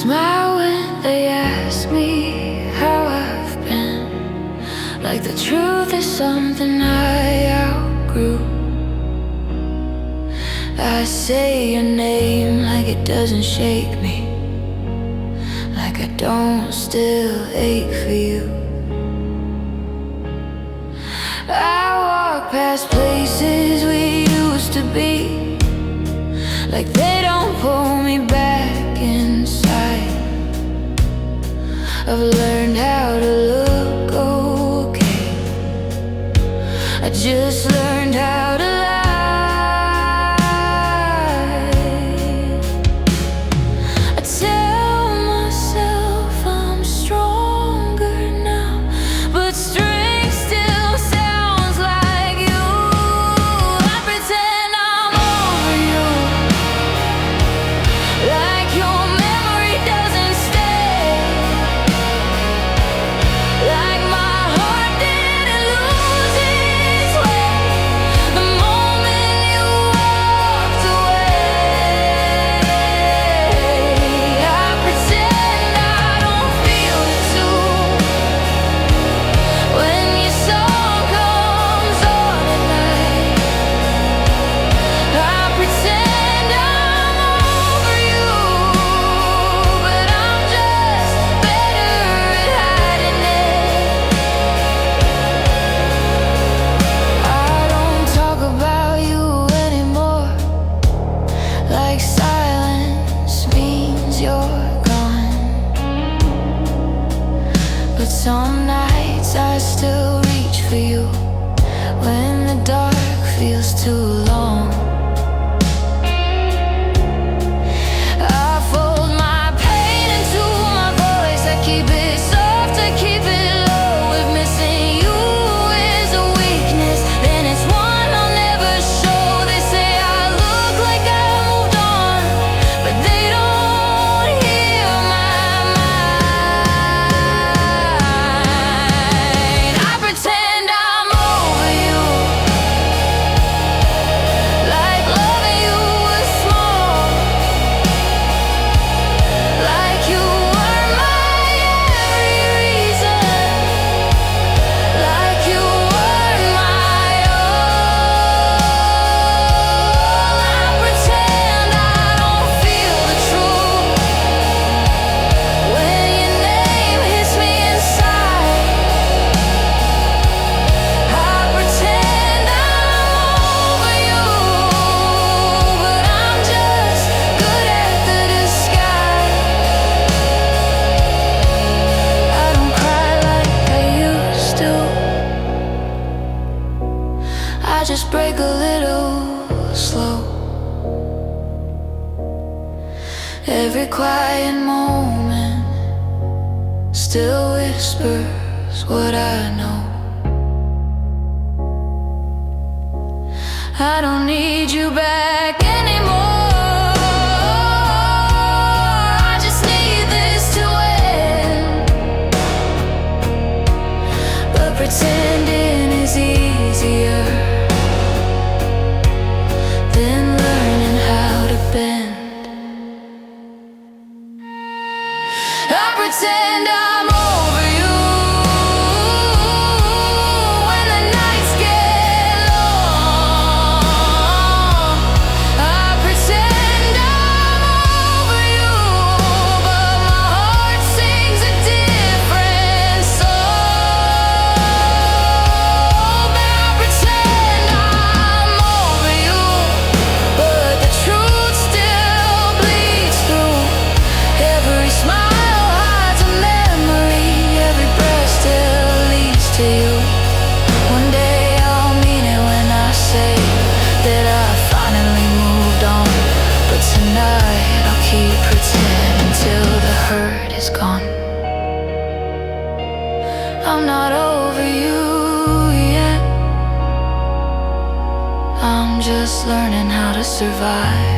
smile when they ask me how I've been, like the truth is something I outgrew. I say your name like it doesn't shake me, like I don't still ache for you. I walk past places we used to be, like they don't pull me back inside. I've learned how to look okay. I just learned how to lie. I tell myself I'm stronger now, but strength still sounds like you. I pretend I'm over you, like your memory doesn't stay, like my heart didn't lose its way the moment you walked away. I pretend I don't feel it too when your song comes on at night. I pretend I'm over you, but I'm just better at hiding it. I don't talk about you anymore, like silence means you're gone. But some nights I still reach for you when the dark feels too long. I fold my pain into my voice, I keep it soft, I keep it low. If missing you is a weakness, then it's one I'll never show. They say I look like I moved on, but they don't hear my mind. I pretend I'm over you, like loving you was small, like you were my every reason, like you were my all. I pretend I don't feel the truth when your name hits me inside. I pretend I'm over you, but I'm just good at the disguise. I don't cry like I used to, I just break a little slow. Every quiet moment still whispers what I know. I don't need you back anymore. I just need this to end, but pretending is easier than learning how to bend. I pretend I'm over you when the nights get long. I pretend I'm over you, but my heart sings a different song. I pretend I'm over you, but the truth still bleeds through. Every smile hides a memory, every breath still leads to you. One day I'll mean it when I say that I finally moved on, but tonight I'll keep pretending till the hurt is gone. I'm not over you yet, I'm just learning how to survive.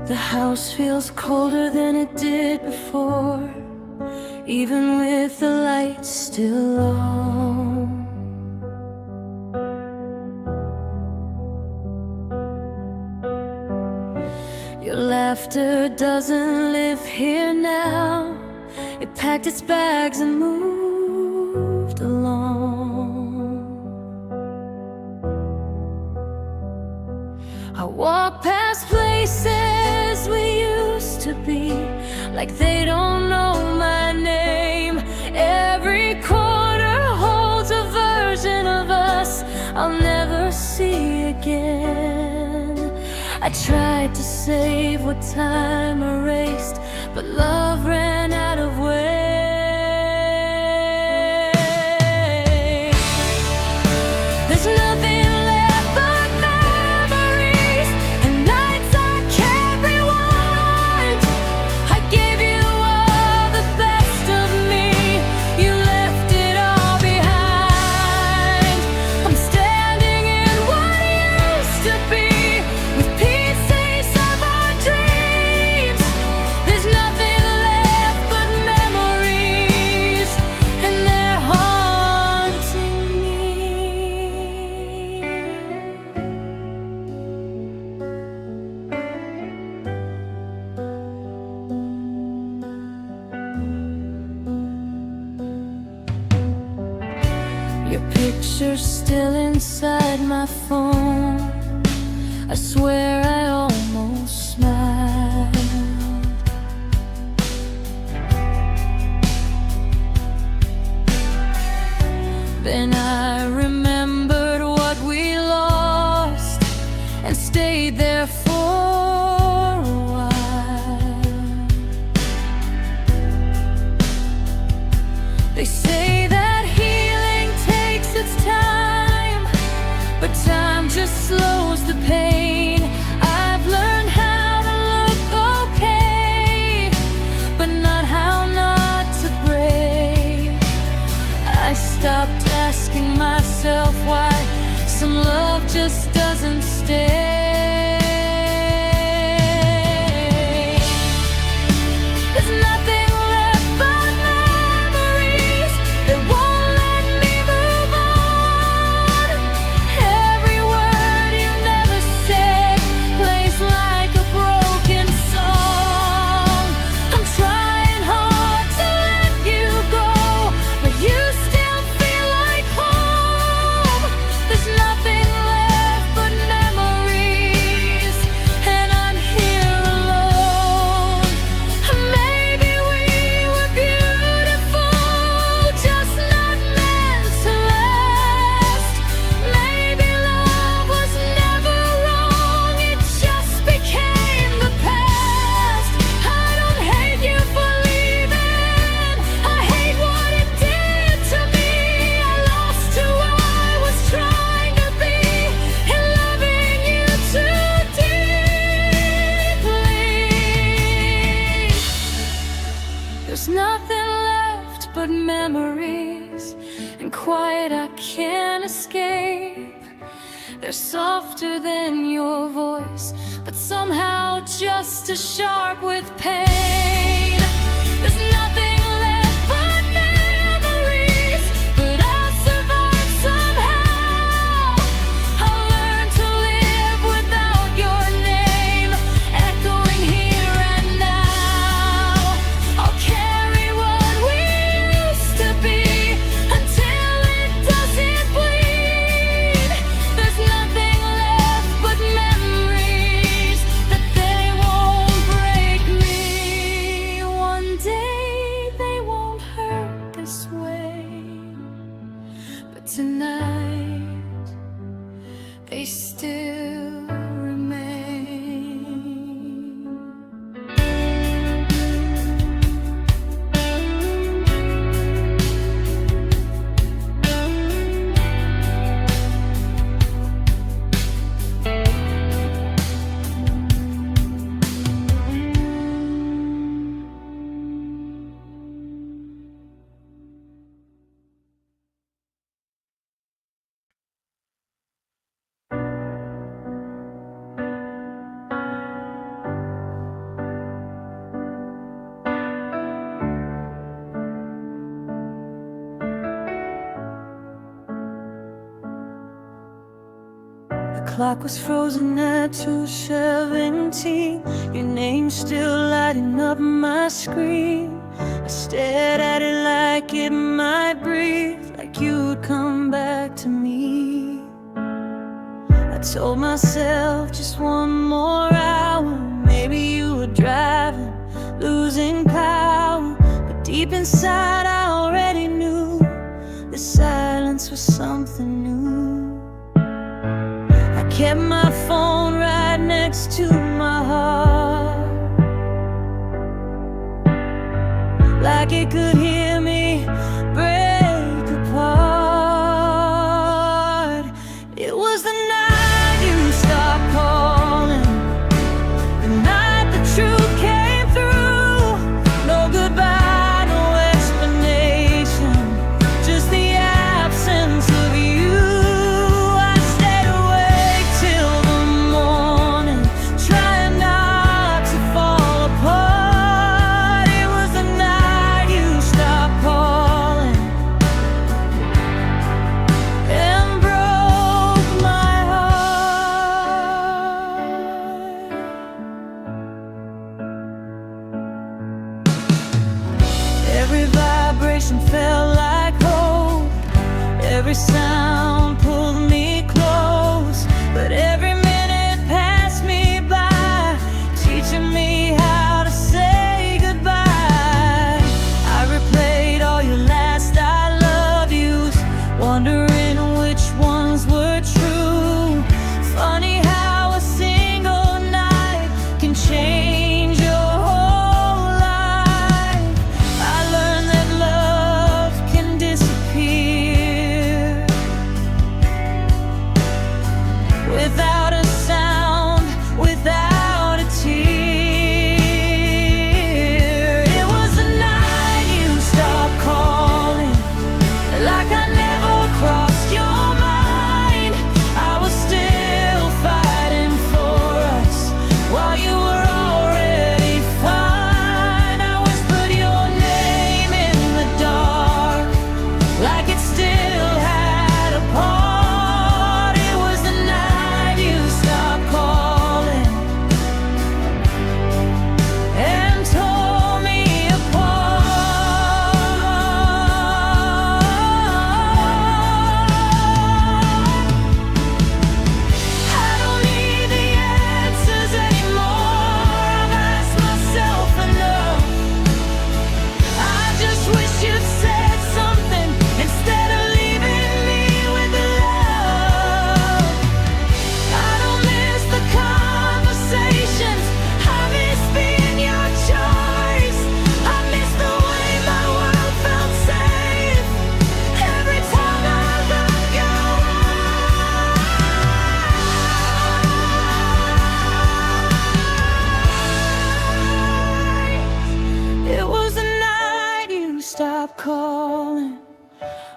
The house feels colder than it did before, even with the lights still on. Your laughter doesn't live here now. It packed its bags and moved along. I walk past places we used to be, like they don't know my name. Every corner holds a version of us I'll never see again. I tried to save what time erased, but love ran out of way. There's nothing left but memories and nights I can't rewind. I gave you all the best of me, you left it all behind. I'm standing in what used to be, with pieces of our dreams. There's nothing left but memories, and they're haunting me. Your picture's still inside my phone. I swear I almost smiled. Then I remembered what we lost and stayed there for a while. They say that healing takes its time, but time just slows the pain. I've learned how to look okay, but not how not to break. I stopped asking myself why some love just doesn't stay. There's nothing left but memories that won't let me move on. Every word you never said plays like a broken song. I'm trying hard to let you go, but you still feel like home. There's nothing left but memories, and I'm here alone. Maybe we were beautiful, just not meant to last. Maybe love was never wrong, it just became the past. I don't hate you for leaving, I hate what it did to me. I lost who I was trying to be, and loving you too deeply. There's nothing left but memories, and quiet I can't escape. They're softer than your voice, but somehow just as sharp with pain. There's nothing left but memories, but I'll survive somehow. I'll learn to live without your name echoing here and now. I'll carry what we used to be until it doesn't bleed. There's nothing left but memories, that they won't break me. clock was frozen at 2:17. Your name still lighting up my screen. I stared at it like it might breathe, like you'd come back to me. I told myself just one more hour, maybe you were driving, losing power. But deep inside I already knew the silence was something new. I kept my phone right next to my heart, like it could hear me break apart. It was the night you stopped calling, the night the truth came through. No goodbye, no explanation, just the absence of you. I stayed awake till the morning, trying not to fall apart. It was the night you stopped calling and broke my heart. Every vibration felt like hope, every sound pulled me close. But every minute passed me by, teaching me how to say goodbye. I replayed all your last I love yous, wondering which ones were true. Funny how a single night can change your whole life. I learned that love can disappear without a sound, without a tear. It was the night you stopped calling, like I never crossed your mind. I was still fighting for us while you were already fine. I whispered your name in the dark, like it still had a part. It was the night you stopped calling and tore me apart. I don't need the answers anymore, I've asked myself enough. I just wish you'd said something instead of leaving me with love. I don't miss the conversations, I miss being your choice. I miss the way my world felt safe every time I look your way. It was the night you stopped calling,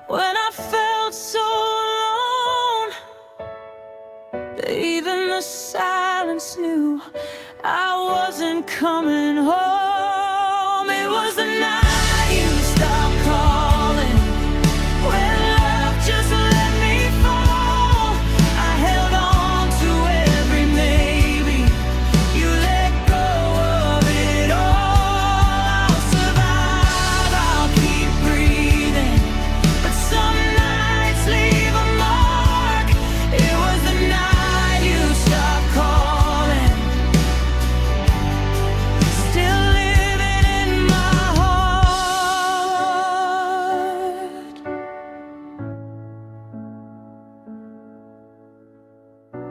when I felt so alone that even the silence knew I wasn't coming home. It was the night you stopped calling, when love just let me fall. I held on to every maybe, you let go of it all. I'll survive, I'll keep breathing, but some nights leave a mark. It was the night you stopped calling, still living in my heart.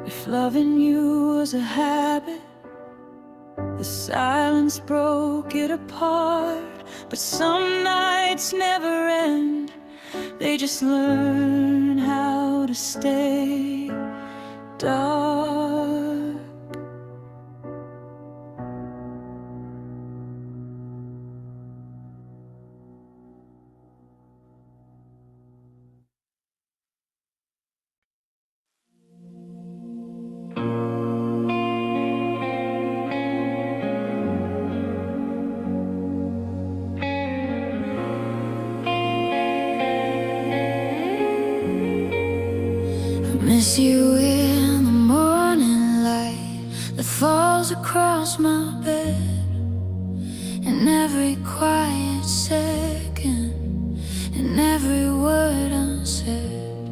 If loving you was a habit, the silence broke it apart. But some nights never end, they just learn how to stay dark. Miss you in the morning. stars across my bed, and every quiet second, and every word unsaid.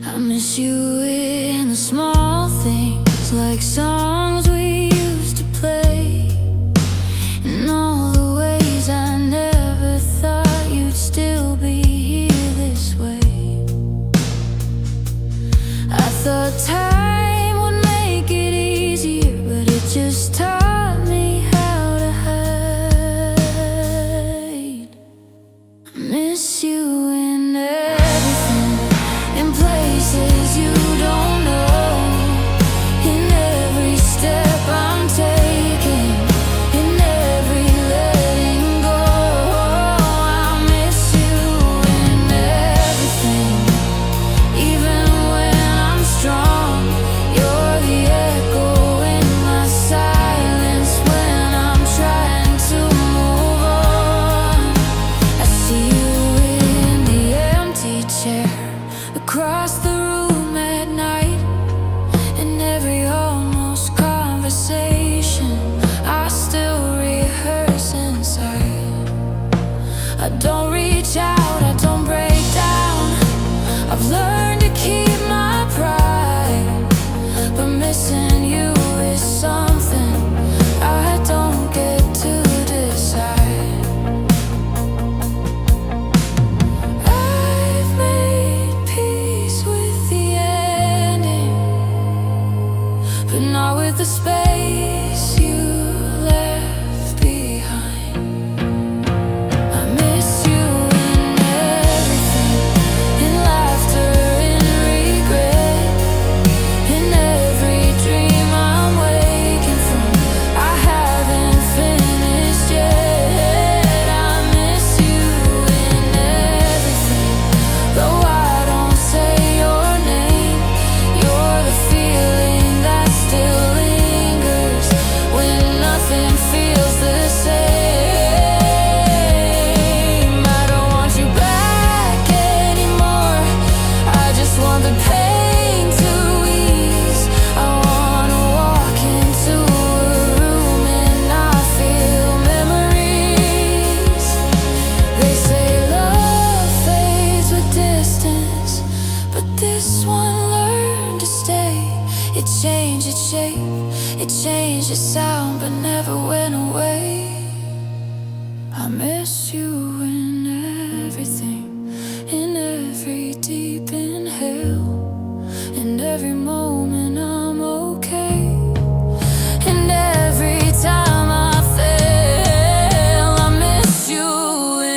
I miss you in the small things, like songs we used to play, and all the ways I never thought you'd still be here this way. I thought time would make it easier, but it just taught me how to hide. I miss you in everything, in places you don't know, in every step I'm taking, in every letting go. I miss you in everything, even when I'm strong. You're the echo in my silence when I'm trying to move on. I see you in the empty chair across the room at night, in every almost conversation I still rehearse inside. I don't reach out, I don't break down. I've learned to keep my pride, but missing you is something I don't get to decide. I've made peace with the ending, but not with the space you left behind. I miss you in everything, in laughter, in regret, in every dream I'm waking from. I haven't finished yet. I miss you in everything, though I don't say your name. You're the feeling that still lingers when nothing feels the same. I don't want you back anymore, I just want the pain to ease. I wanna walk into a room and not feel memories. They say love fades with distance, but this one learned to stay. It changed its shape, it changed its sound, but never went away. I miss you in everything, in every deep inhale, and every moment I'm okay, and every time I fail. I miss you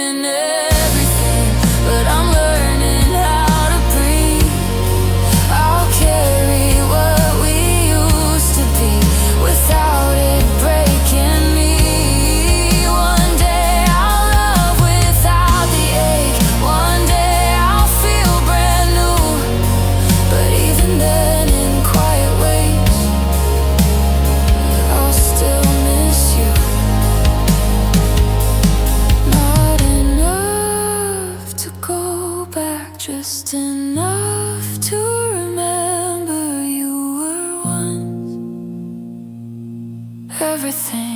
in everything, but I'm learning how to breathe. I'll carry what we used to be without it breaking me. One day I'll love without the ache, one day I'll feel brand new. But even then, in quiet ways, I'll still miss you. Not enough to go back, just enough to remember you were once everything.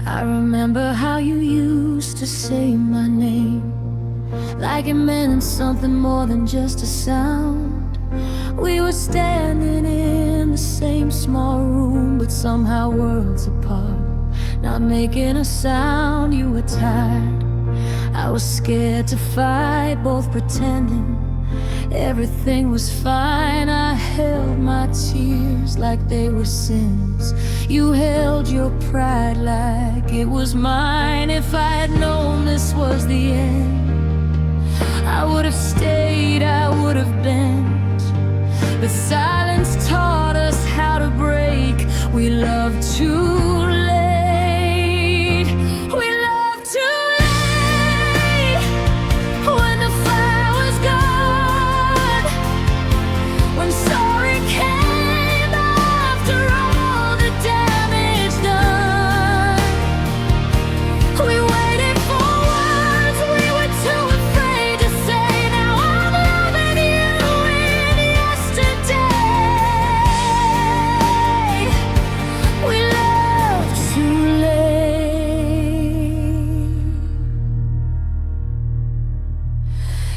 I remember how you used to say my name, like it meant something more than just a sound. We were standing in the same small room, but somehow worlds apart, not making a sound. You were tired, I was scared to fight, both pretending everything was fine. I held my tears like they were sins. You held your pride like it was mine. If I had known this was the end, I would have stayed, I would have bent. But silence taught us how to break. We loved too late. We loved too late.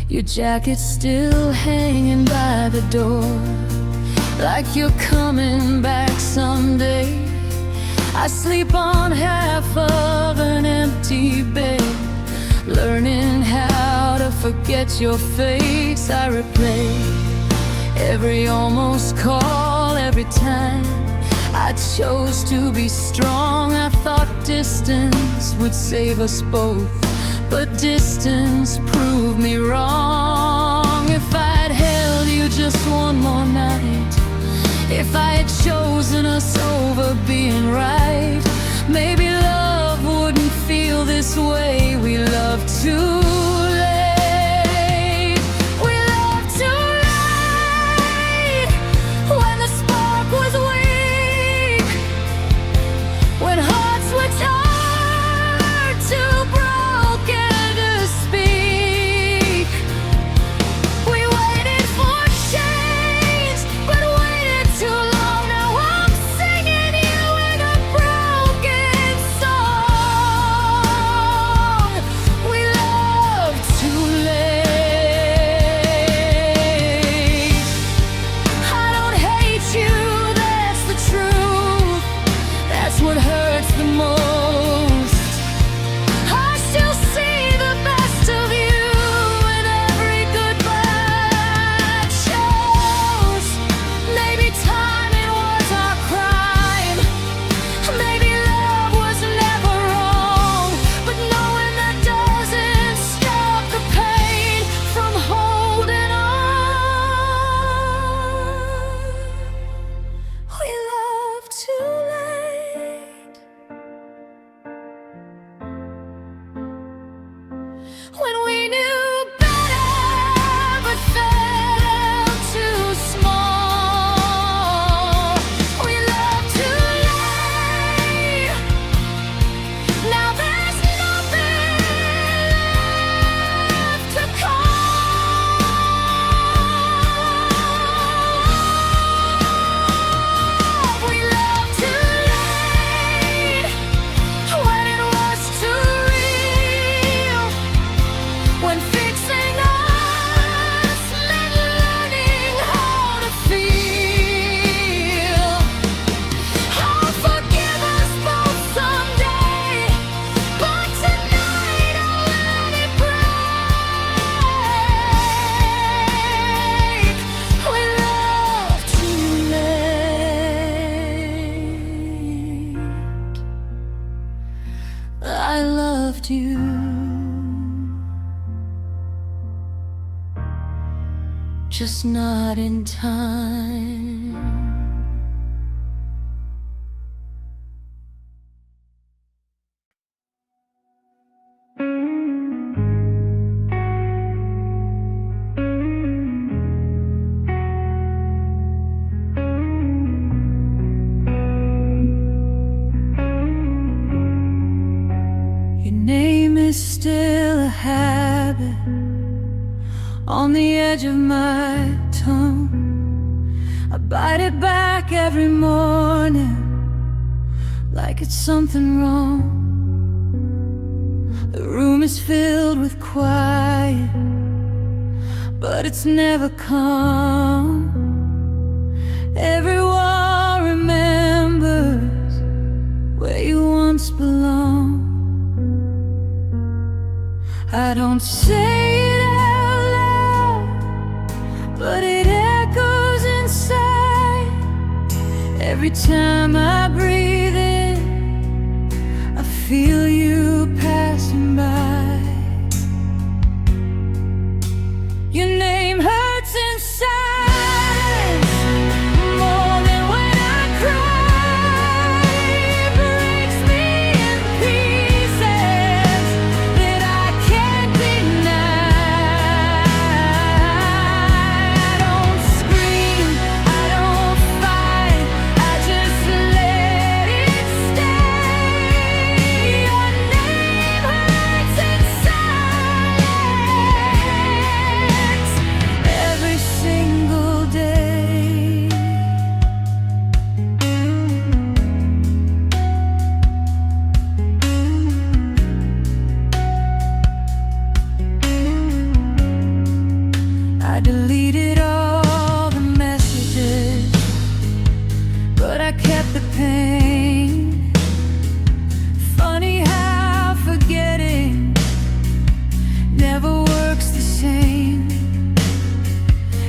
Your jacket's still hanging by the door, like you're coming back someday. I sleep on half of an empty bed, learning how to forget your face. I replay every almost call, every time I chose to be strong. I thought distance would save us both, but distance proved me wrong. If I'd held you just one more night, if I had chosen us over being right, maybe love wouldn't feel this way. We love too late. We love too late. When the spark was weak, when hearts were tired, too broken to speak. We waited for change, but waited too long. Now I'm singing you in a broken song. We love too late. I don't hate you, that's the truth. That's what hurts the most. I still see the best of you in every goodbye I chose. Maybe timing was our crime, maybe love was never wrong, but knowing that doesn't stop the pain from holding on. We love too late. When we knew better but felt too small, we love too late. Now there's nothing left to call. We love too late. When it was too real, when fixing us meant learning how to feel. I'll forgive us both someday, but tonight I'll let it break. We love too late. I loved you, just not in time. Your name is still a habit on the edge of my tongue. I bite it back every morning like it's something wrong. The room is filled with quiet, but it's never calm. Everyone remembers where you once belonged. I don't say it out loud, but it echoes inside. Every time I breathe in, I feel you passing by. Your name hurts inside more than when I cry. It breaks me in pieces that I can't deny. I don't scream, I don't fight, I just let it stay. Your I deleted all the messages, but I kept the pain. Funny how forgetting never works the same.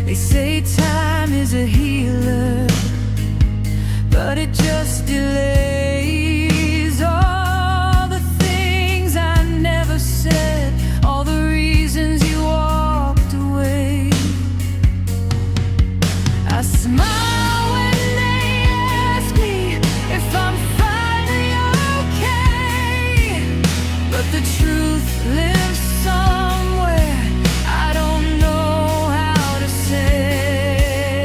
They say time is a healer, but it just delays all the things I never said, all the reasons you walked away. I smile when they ask me if I'm finally okay, but the truth lives somewhere I don't know how to say.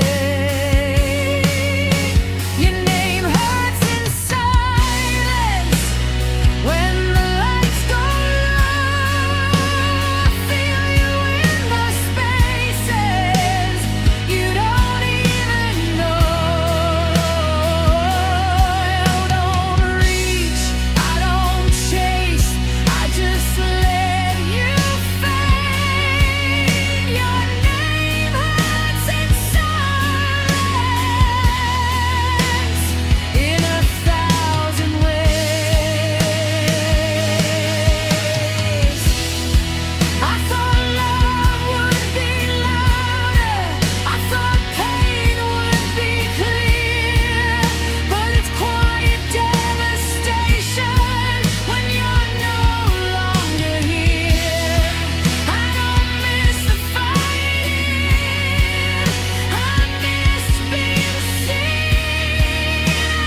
Your name hurts in silence when the lights go low. I feel you in the spaces you don't even know. I don't reach, I don't chase, I just let you fade. Your name hurts in silence in 1,000 ways. I thought love would be louder, I thought pain would be clear, but it's quiet devastation when you're no longer here. I don't miss the fighting, I miss being seen. I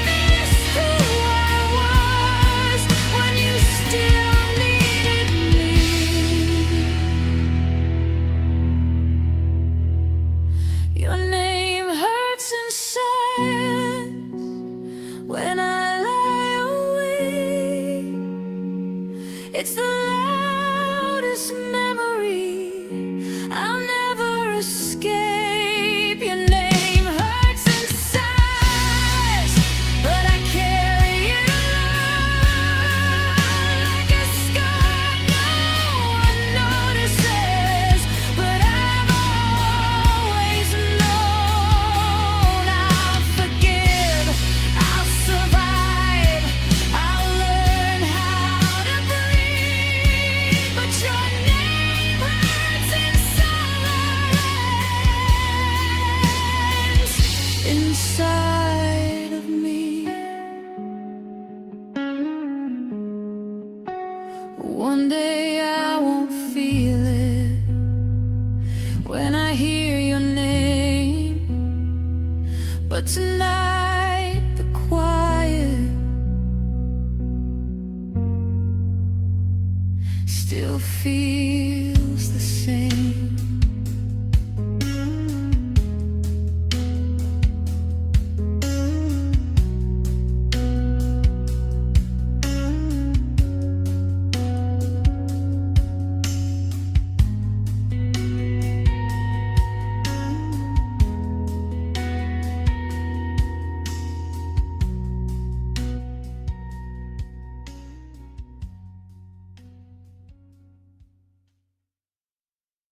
miss who I was when you still needed me. Your name hurts in silence when I lie awake. It's the loudest memory I'll never escape. Your name hurts in silence, but I carry it alone like a scar no one notices. But I've always known I'll forgive, I'll survive, I'll learn how to breathe. But your name hurts in silence inside of me. One day I won't feel it when I hear your name, but tonight the quiet still feels the same.